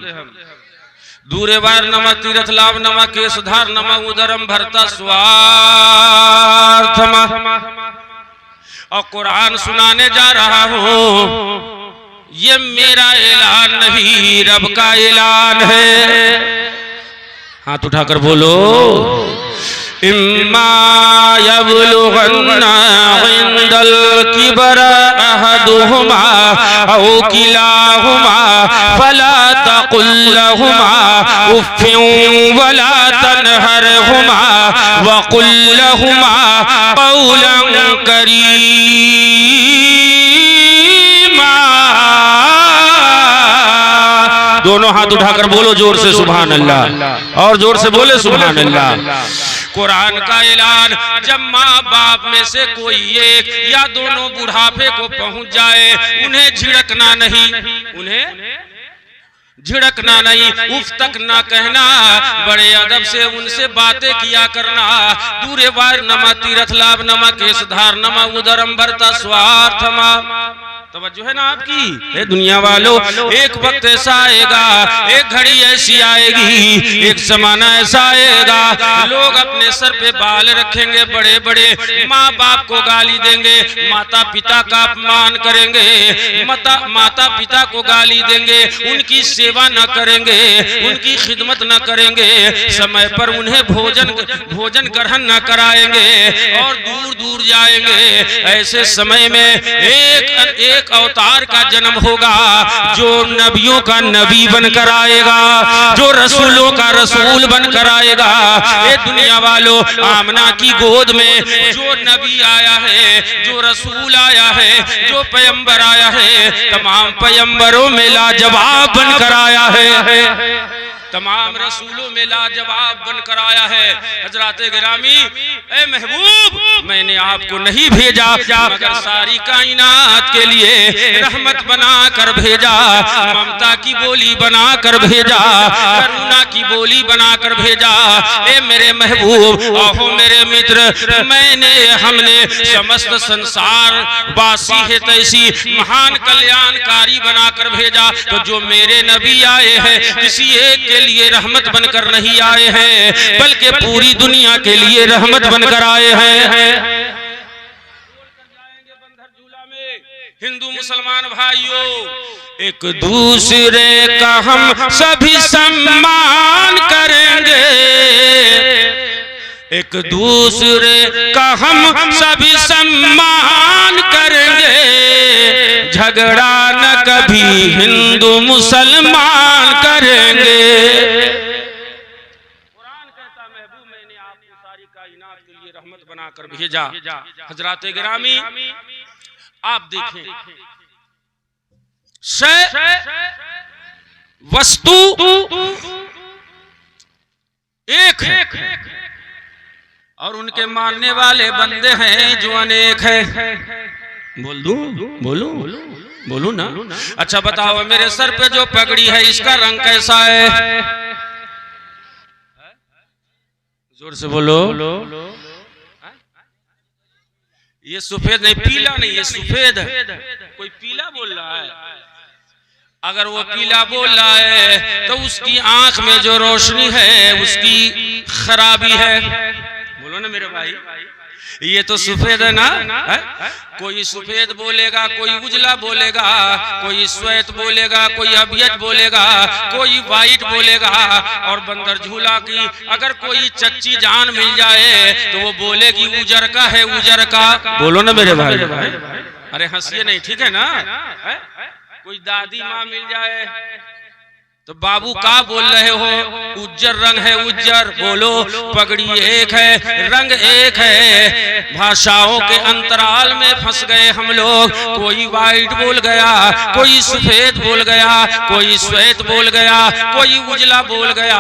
A: दूरे वार नमा तीरथ लाभ नमा, केसधार नमा, उदरम भरता स्वार्थमा। और कुरान सुनाने जा रहा हूँ, ये मेरा ऐलान नहीं, रब का ऐलान है। हाथ उठाकर बोलो, इम्मा यबलुगन्ना इंदल किबर अहदुहुमा औ किलाहुमा फला तकुल लहुमा उफ़्फ़िन वला तनहरहुमा वकुल लहुमा क़ौलन करीमा। दोनों हाथ उठाकर बोलो जोर से सुभान अल्लाह, और जोर से बोले सुभान अल्लाह। कुरान का ऐलान, जब माँ बाप में से कोई एक या दोनों बुढ़ापे को पहुंच जाए, उन्हें झिड़कना नहीं, उन्हें झिड़कना नहीं, उफ तक ना कहना, बड़े अदब से उनसे बातें किया करना। दूरे वार नमा तीरथ लाभ नमा, केसधार नमा, उदरम भरता स्वार्थमा। तवज्जो है ना आपकी। दुनिया वालों, एक वक्त ऐसा आएगा, एक घड़ी ऐसी आएगी, एक जमाना ऐसा आएगा, लोग अपने सर पे बाल रखेंगे बड़े बड़े, माँ बाप को गाली देंगे, माता पिता का अपमान करेंगे, माता पिता को गाली देंगे, उनकी सेवा न करेंगे, उनकी खिदमत न करेंगे, समय पर उन्हें भोजन ग्रहण न कराएंगे और दूर दूर जाएंगे। ऐसे समय में एक अवतार का जन्म होगा जो नबियों का नबी बनकर आएगा, जो रसूलों का रसूल बनकर आएगा। ये दुनिया वालों, आमना की गोद में जो नबी आया है, जो रसूल आया है, जो पैगंबर आया है, तमाम पैगंबरों में लाजवाब बनकर आया है, तमाम रसूलों में लाजवाब बनकर आया है। हजरात गिरामी, ए महबूब, मैंने आपको नहीं भेजा मगर सारी कायनात के लिए रहमत बना कर भेजा, ममता की बोली बना कर भेजा, करुणा की बोली बना कर भेजा। ए मेरे महबूब, आहो मेरे मित्र, हमने समस्त संसार वासी है तैसी महान कल्याणकारी बनाकर भेजा। तो जो मेरे नबी आए हैं, किसी एक के लिए रहमत बनकर नहीं आए हैं, बल्कि पूरी दुनिया के लिए रहमत बनकर आए हैं। हिंदू मुसलमान भाइयों, एक दूसरे का हम सभी सम्मान करेंगे, एक दूसरे का हम सभी सम्मान करेंगे, झगड़ा न कभी हिंदू मुसलमान करेंगे। कुरान कहता, महबूब मैंने आपको सारी कायनात के लिए रहमत बनाकर भेजा। हजराते गिरामी, आप देखें, वस्तु एक है और उनके मानने वाले बंदे हैं जो अनेक है। बोलू ना। अच्छा बताओ, मेरे सर पे जो पगड़ी है इसका रंग कैसा है? जोर से बोलो। ये सफेद नहीं, पीला नहीं, ये सफेद है। कोई पीला बोल रहा है? अगर वो पीला बोल रहा है तो उसकी आंख में जो रोशनी है उसकी खराबी है। बोलो ना मेरे भाई, ये तो सफेद है ना। कोई सफेद बोलेगा, कोई उजला बोलेगा, कोई श्वेत बोलेगा, कोई अभियत बोलेगा, कोई वाइट बोलेगा। और बंदर झूला की अगर कोई चच्ची जान मिल जाए तो वो बोलेगी उजर का है, उजर का। बोलो ना मेरे भाई। अरे हंसिए नहीं, ठीक है ना। कोई दादी माँ मिल जाए तो बाबू का बोल रहे हो? उज्जर रंग है, उज्जर। बोलो, पगड़ी एक है, रंग एक है। भाषाओं के अंतराल में फंस गए हम लोग। कोई वाइट बोल गया, कोई सफेद बोल गया, कोई श्वेत बोल गया, कोई उजला बोल गया।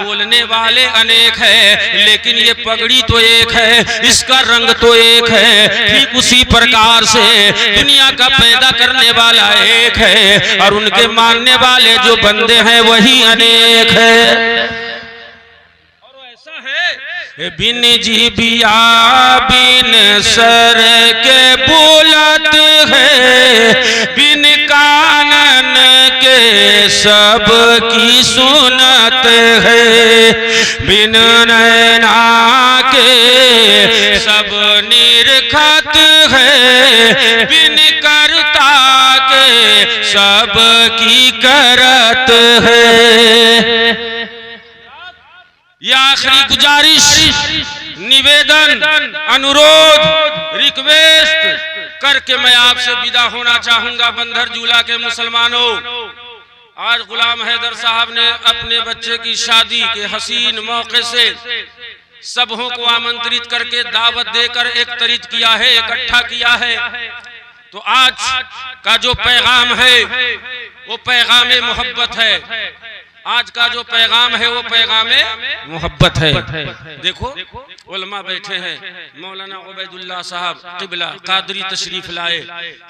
A: बोलने वाले अनेक है लेकिन ये पगड़ी तो एक है, इसका रंग तो एक है। ठीक उसी प्रकार से दुनिया का पैदा करने वाला एक है और उनके मानने वाले जो बंदे है वही अनेक है। और ऐसा है, बिन जीबिया बिन सर के बोलत है, बिन कानन के सब की सुनत है, बिन नैना के सब निरखत है, बिन करता के सब की करत है। यह आखिरी गुजारिश, निवेदन, अनुरोध, रिक्वेस्ट करके मैं आपसे विदा होना चाहूंगा। बंदर झूला के मुसलमानों, आज गुलाम हैदर साहब ने अपने बच्चे की शादी के हसीन मौके से सबों को आमंत्रित करके दावत देकर एकत्रित किया है, इकट्ठा किया है। तो आज का जो पैगाम है वो पैगाम मोहब्बत है। आज का जो पैगाम है वो पैगाम मोहब्बत है। देखो उलमा बैठे हैं, मौलाना उबैदुल्लाह साहब क़िबला कादरी तशरीफ लाए।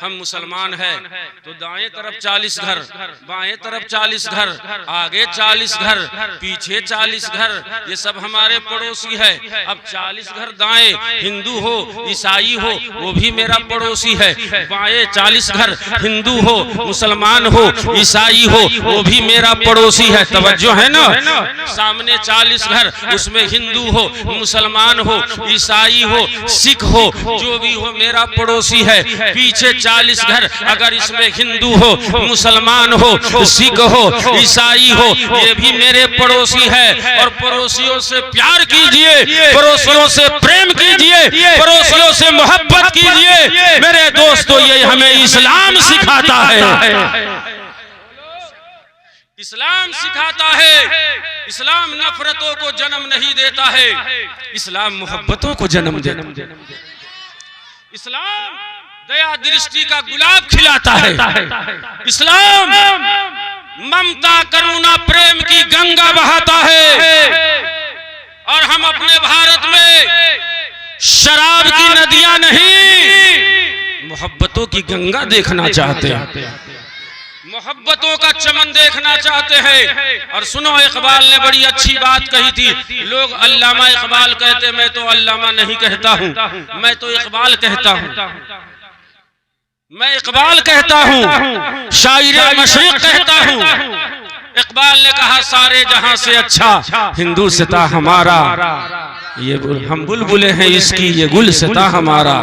A: हम मुसलमान हैं तो दाएं तरफ 40 घर, बाएं तरफ 40 घर, आगे 40 घर, पीछे 40 घर, ये सब हमारे पड़ोसी है। अब 40 घर दाएं, हिंदू हो ईसाई हो वो भी मेरा पड़ोसी है। बाएं 40 घर, हिंदू हो मुसलमान हो ईसाई हो वो भी मेरा पड़ोसी है। तवज्जो है ना। सामने 40 घर, उसमें हिंदू हो मुसलमान हो ईसाई हो सिख हो जो भी हो मेरा पड़ोसी है। पीछे 40 घर, अगर इसमें हिंदू हो मुसलमान हो सिख हो ईसाई हो ये भी मेरे पड़ोसी है। और पड़ोसियों से प्यार कीजिए, पड़ोसियों से प्रेम कीजिए, पड़ोसियों से मोहब्बत कीजिए। मेरे दोस्तों ये हमें इस्लाम सिखाता है, इस्लाम सिखाता है। इस्लाम नफरतों को जन्म नहीं देता है, इस्लाम मोहब्बतों को जन्म देता है। इस्लाम दया दृष्टि का गुलाब खिलाता है। इस्लाम ममता करुणा प्रेम की गंगा बहाता है। और हम अपने भारत में शराब की नदियां नहीं, मोहब्बतों की गंगा देखना चाहते हैं, मोहब्बतों का चमन देखना चाहते हैं। और सुनो, इकबाल ने बड़ी अच्छी बात कही थी। लोग अल्लामा इकबाल कहते, मैं तो अल्लामा नहीं कहता हूँ, मैं तो इकबाल कहता हूँ, मैं इकबाल कहता हूँ, शायरे मशरिक कहता हूँ। इकबाल ने कहा सारे जहां से अच्छा हिंदू सिता हमारा, ये हम बुलबुले हैं इसकी, ये गुल सिता हमारा।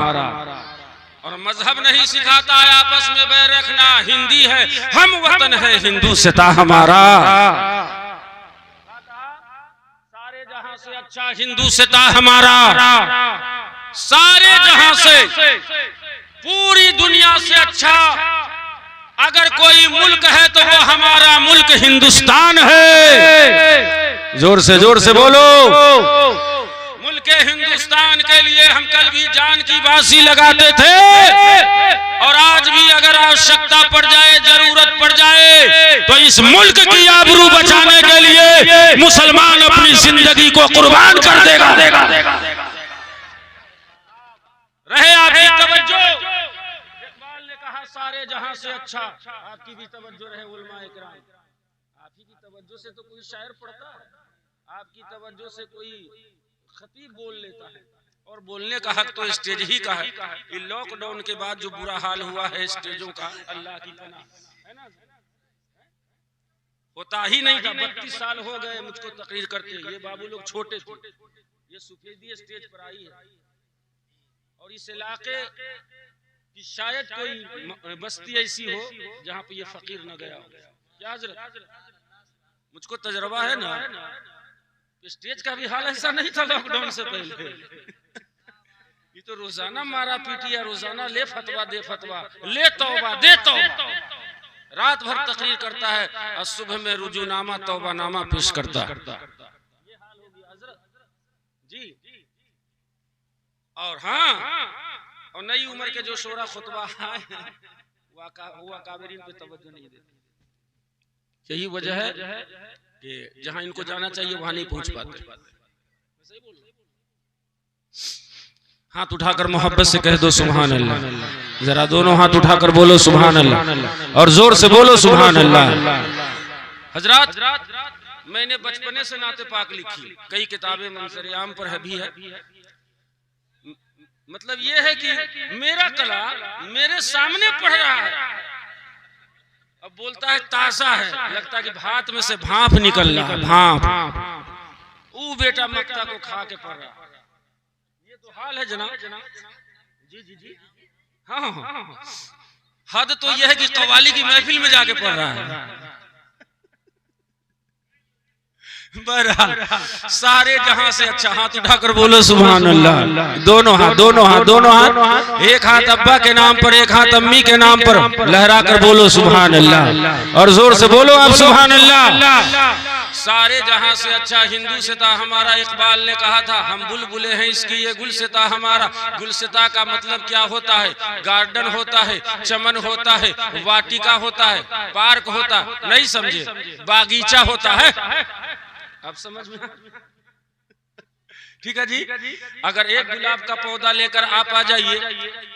A: और मजहब नहीं सिखाता है आपस में बैर रखना, हिंदी है हम वतन है हिंदू सिता हमारा। सारे जहां से अच्छा हिंदू सिता हमारा, सारे जहां से पूरी दुनिया से अच्छा अगर कोई मुल्क है तो वो हमारा मुल्क हिंदुस्तान है। जोर से बोलो। के हिंदुस्तान के लिए हम कल भी जान की बाजी लगाते थे और आज भी अगर आवश्यकता पड़ जाए, जरूरत पड़ जाए तो इस मुल्क की आबरू बचाने के लिए मुसलमान अपनी जिंदगी को कुर्बान कर देगा। रहे आपकी तवज्जो। इकबाल ने कहा सारे जहां से अच्छा, आपकी भी तवज्जो रहे उलमा इकराम। आप ही की तवज्जो से तो कोई शायर पढ़ता है, आपकी तवज्जो से कोई खतीब बोल लेता है। और बोलने का हक तो स्टेज ही का है। लॉकडाउन के बाद जो बुरा हाल हुआ है स्टेजों का, अल्लाह की पनाह है ना, होता ही नहीं था। 32 साल हो गए मुझको तकरीर करते, ये बाबू लोग छोटे थे, ये सफेदी स्टेज पर आई है। और इस इलाके की शायद कोई बस्ती ऐसी हो जहाँ पे ये फकीर न गया हो। क्या हजरत, मुझको तजर्बा है ना, स्टेज का भी हाल ऐसा नहीं था लॉकडाउन से पहले। ये तो रोजाना मारा पीटी है, रोजाना ले फतवा दे फतवा, ले तौबा दे तौबा, रात भर तकरीर करता है और सुबह में रुजूनामा तौबा नामा पेश करता है। ये हाल हो गया हजरत जी। और हाँ, और नई उम्र के जो शोरा खुतबा हुआ काबरीन पे तवज्जो नहीं देते। यही वजह है कि जहां इनको जाना चाहिए वहां नहीं पहुंच पाते। हाथ उठाकर मोहब्बत से कह दो सुभान अल्लाह। जरा दोनों हाथ उठाकर बोलो सुभान अल्लाह, और जोर से बोलो सुभान अल्लाह। हजरात, मैंने बचपने से नाते पाक लिखी, कई किताबें मंजर आम पर भी है। मतलब ये है कि मेरा कला मेरे सामने पढ़ रहा है, अब बोलता है ताजा है, लगता है कि भात में से भाप निकल रहा है, भाप। वो बेटा मक्ता को खा के पढ़ रहा। ये तो हाल है जनाब। जी हाँ, हद तो यह है कि कव्वाली की महफिल में जाके पढ़ रहा है। सारे जहां से अच्छा, हाथ उठाकर बोलो सुभान अल्लाह। दोनों हाथ, दोनों हाथ, दोनों हाथ, एक हाथ अब्बा के नाम पर, एक हाथ अम्मी के नाम पर लहरा कर बोलो सुभान अल्लाह, और जोर से बोलो आप सुभान अल्लाह। सारे जहां से अच्छा हिंदुस्ता हमारा इकबाल ने कहा था, हम बुलबुले हैं इसकी ये गुलसिता हमारा। गुलसिता का मतलब क्या होता है? गार्डन होता है, चमन होता है, वाटिका होता है, पार्क होता है, नहीं समझे, बागीचा होता है। अब समझ में? ठीक है जी। अगर एक गुलाब का पौधा लेकर आप आ जाइए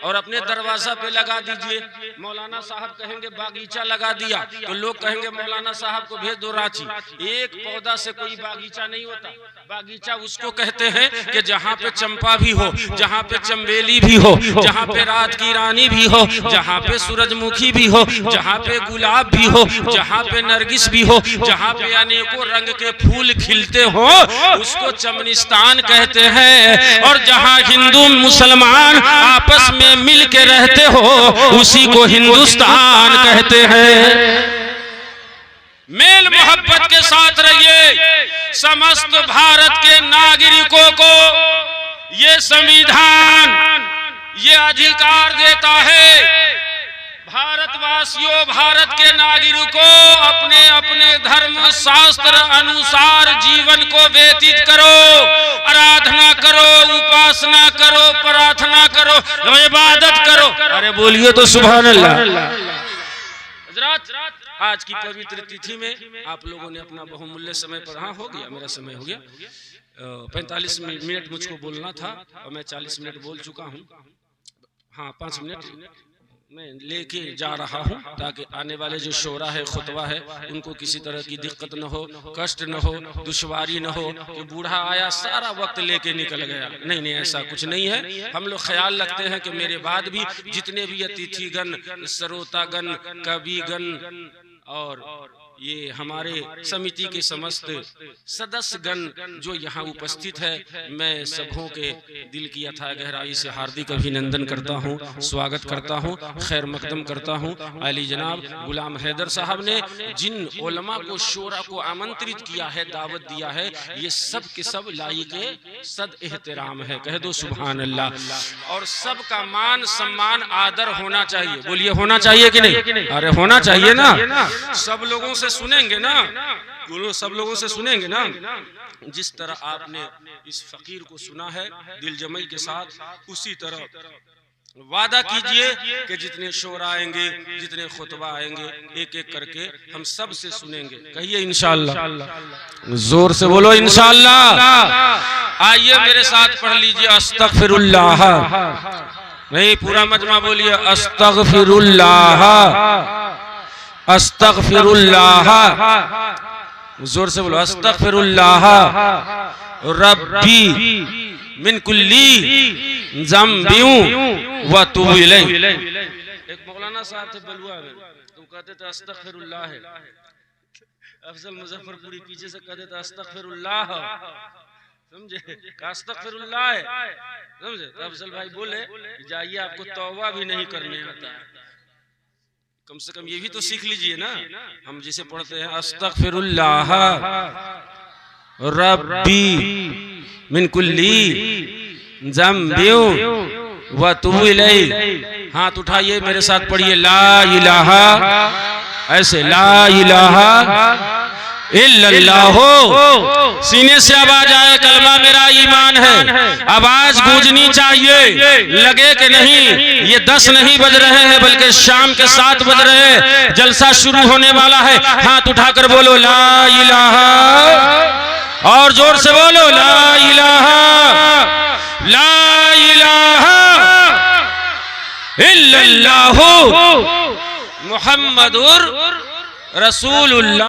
A: और अपने दरवाजा पे लगा दीजिए, मौलाना साहब कहेंगे बागीचा लगा दिया, तो लोग कहेंगे मौलाना साहब को भेज दो रांची। एक पौधा से कोई बागीचा नहीं होता। बागीचा उसको कहते हैं कि जहाँ पे चंपा भी हो, जहाँ पे चंबेली भी हो, जहाँ पे रात की रानी भी हो, जहाँ पे सूरजमुखी भी हो, जहाँ पे गुलाब भी हो, जहाँ पे नरगिस भी हो, जहाँ पे अनेकों रंग के फूल खिलते हो, उसको चमनिस्तान कहते हैं। और जहाँ हिंदू मुसलमान आपस में मिल के रहते हो, उसी को हिंदुस्तान कहते हैं। मेल मोहब्बत के साथ रहिए। समस्त भारत के नागरिकों को ये संविधान ये अधिकार देता है, भारतवासियों, भारत के नागरिकों, अपने अपने धर्म शास्त्र अनुसार जीवन को व्यतीत करो, आराधना करो, उपासना करो, प्रार्थना करो, इबादत करो। अरे बोलिए तो सुभान अल्लाह। आज की पवित्र तिथि में आप लोगों ने अपना बहुमूल्य समय पर, हाँ हो गया, मेरा समय हो गया, 45 मिनट मुझको बोलना था और मैं 40 मिनट बोल चुका हूँ। हाँ 5 मिनट मैं लेके जा रहा हूँ ताकि आने वाले जो शोरा है, खुतबा है, उनको किसी तरह की दिक्कत न हो, कष्ट न हो, दुश्वारी न हो कि बूढ़ा आया सारा वक्त लेके निकल गया। नहीं नहीं, ऐसा कुछ नहीं है। हम लोग ख्याल रखते हैं कि मेरे बाद भी जितने भी अतिथिगण, श्रोतागण, कविगण और ये हमारे समिति के समस्त सदस्यगण जो यहाँ उपस्थित है, मैं सबों के दिल की अथाह गहराई से हार्दिक अभिनंदन करता हूँ, स्वागत करता हूँ, खैर मकदम करता हूँ। अली जनाब गुलाम हैदर साहब ने जिन उलमा को शोरा को आमंत्रित किया है, दावत दिया है, ये सब के सब लायक सद एहतराम है। कह दो सुभान अल्लाह। और सबका मान सम्मान आदर होना चाहिए। बोलिए होना चाहिए कि नहीं? अरे होना चाहिए ना। सब लोगों से सुनेंगे ना, बोलो सब लोगों से सुनेंगे ना। जिस तरह आपने इस फकीर को सुना है दिल जमई के साथ, उसी तरह वादा कीजिए कि जितने शोरा आएंगे, जितने खुतबा आएंगे, एक एक करके हम सब से सुनेंगे। कहिए इंशाअल्लाह, जोर से बोलो इंशाअल्लाह। आइए मेरे साथ पढ़ लीजिए अस्तगफिरुल्लाह। नहीं पूरा मजमा बोलिए अस्तगफिरुल्लाह, अस्तगफिरुल्लाह। जोर से बोलो अस्तगफिरुल्लाह रब्बी मिन कुल्ली ज़म्बिन व तुबु इलैह। एक मौलाना साहब थे बलुआ में, तो कहते थे अस्तगफिरुल्लाह। अफजल मुजफ्फरपुरी पीछे से कहते थे अस्तगफिरुल्लाह, समझे, अस्तगफिरुल्लाह, समझे। तो अफजल भाई बोले जाइए, आपको तौबा भी नहीं करने आता है, कम से कम ये भी तो सीख लीजिए ना। हम जिसे पढ़ते हैं अस्तगफिरुल्लाह रब्बी मिन कुल्ली ज़म्बिन व तुबु इलैह। हाथ उठाइए मेरे साथ पढ़िए ला इलाहा, ऐसे ला इलाहा इल्लल्लाह। सीने से आवाज आए कलमा मेरा ईमान है। आवाज गूंजनी चाहिए, लगे कि नहीं ये 10 नहीं बज रहे हैं बल्कि शाम के 7 बज रहे हैं, जलसा शुरू होने वाला है। हाथ उठाकर बोलो ला इलाहा, और जोर से बोलो ला इलाहा, ला इलाहा इल्लल्लाह मुहम्मदुर रसूलुल्लाह।